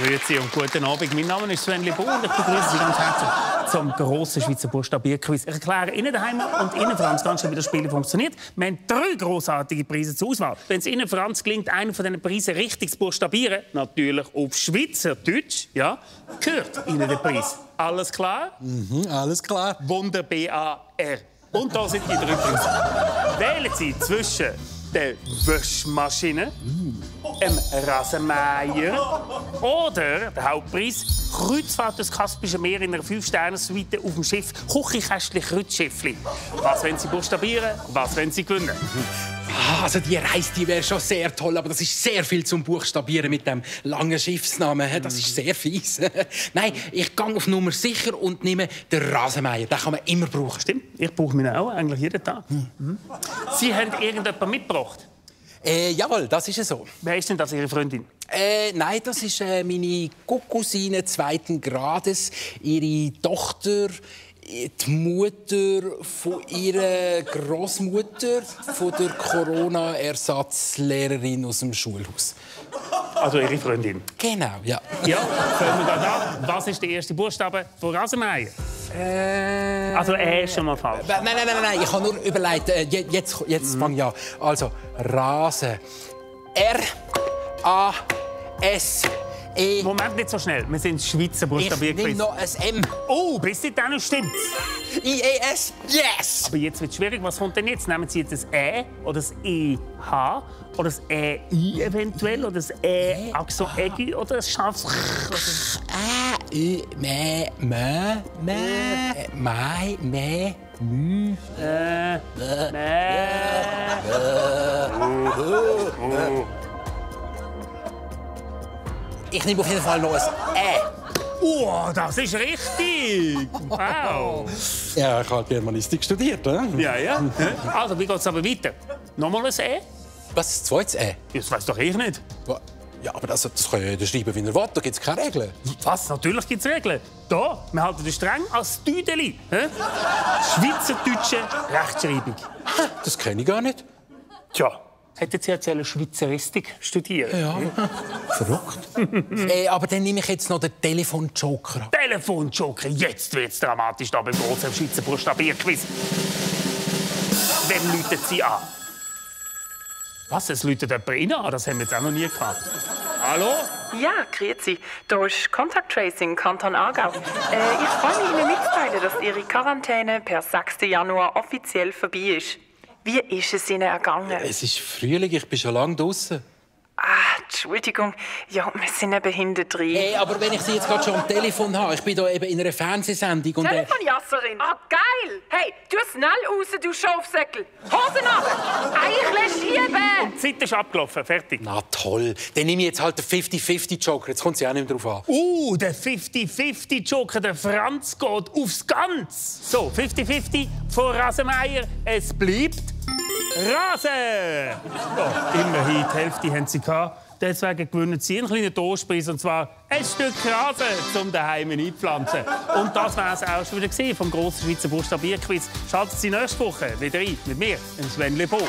Grüezi und guten Abend. Mein Name ist Sven Lebon und ich begrüße Sie ganz herzlich zum grossen Schweizer Buchstabierquiz. Ich erkläre Ihnen daheim und Ihnen, Franz, ganz schön, wie das Spiel funktioniert. Wir haben 3 grossartige Preise zur Auswahl. Wenn es Ihnen, Franz, gelingt, einen von diesen Preisen richtig zu buchstabieren, natürlich auf Schweizerdeutsch, ja, gehört Ihnen der Preis. Alles klar? Alles klar. Wunder B-A-R. Und da sind die 3 Preise. Wählen Sie zwischen der Waschmaschine, dem Rasenmäher oder der Hauptpreis Kreuzfahrt durchs Kaspische Meer in einer 5-Sterne-Suite auf dem Schiff Küchenkästchen Kreuzschiffli. Was wollen Sie buchstabieren? Was wollen Sie gewinnen? Also die Reise, die wäre schon sehr toll, aber das ist sehr viel zum Buchstabieren mit dem langen Schiffsnamen. Das ist sehr fies. Nein, ich gehe auf Nummer sicher und nehme den Rasenmäher. Den kann man immer brauchen. Stimmt, ich brauche meinen auch eigentlich jeden Tag. Sie haben irgendjemanden mitgebracht? Jawohl, das ist so. Wer ist denn das, Ihre Freundin? Nein, das ist meine Cousine 2. Grades, ihre Tochter, die Mutter von ihrer Großmutter, von der Corona-Ersatzlehrerin aus dem Schulhaus. Also Ihre Freundin? Genau, ja. Ja, fangen wir gerade an. Was ist der erste Buchstabe von Rasenmäher? Also ist schon mal falsch. Nein, ich habe nur überlegt, jetzt fange ich an. Also, Rasen. R-A-S-E. Moment, nicht so schnell. Wir sind Schweizer Ich Buchstabierquiz. nehme noch ein M. Oh, bis dahin stimmt's. I-E-S. Yes! Aber jetzt wird es schwierig. Was kommt denn jetzt? Nehmen Sie jetzt das E oder das E-H oder das E-I eventuell oder das E-Axo-Egi oder das Schafs... Ich nehme auf jeden Fall noch ein Oh, das ist richtig! Wow! Ja, ich habe Germanistik studiert, oder? Ja. Also, wie geht es aber weiter? Nochmal ein E? Was, das zweites E? Das weiß doch ich nicht. Ja, aber das kann ja jeder schreiben, wie er will. Da gibt es keine Regeln. Was? Natürlich gibt es Regeln. Da, wir halten den streng als Tüdeli. Schweizerdeutsche Rechtschreibung. Das kenne ich gar nicht. Tja, hätten Sie jetzt Schweizeristik studieren? Ja, verrückt. Aber dann nehme ich jetzt noch den Telefonjoker. Telefonjoker, jetzt wird's dramatisch da beim großen Schweizer Buchstabierquiz. Wem läutet Sie an? Was, es läutet jemand rein an? Das haben wir jetzt auch noch nie gehabt. Hallo? Ja, grüezi. Hier ist Contact Tracing, Kanton Aargau. Ich freue mich, Ihnen mitzuteilen, dass Ihre Quarantäne per 6. Januar offiziell vorbei ist. Wie ist es Ihnen ergangen? Es ist Frühling, ich bin schon lange draußen. Entschuldigung. Ja, wir sind eben hinten drin. Aber wenn ich Sie jetzt gerade schon am Telefon habe, ich bin da eben in einer Fernsehsendung und... Telefonjasserin. Geil. Hey, tu schnell raus, du Schafsäckel. Hosen runter. Eichle schieben. Die Zeit ist abgelaufen, fertig. Na toll, dann nehme ich jetzt halt den 50-50-Joker. Jetzt kommt sie auch nicht mehr drauf an. Der 50-50-Joker, der Franz geht aufs Ganze. So, 50-50 von Rasenmäher. Es bleibt Rasen. Ja, immerhin, die Hälfte haben sie gehabt. Deswegen gewinnen sie einen kleinen Trostpreis, und zwar ein Stück Rasen zum daheim einpflanzen. Und das war es auch schon wieder gewesen vom grossen Schweizer Buchstabierquiz. Schalten Sie nächste Woche wieder ein mit mir, Sven Lebon.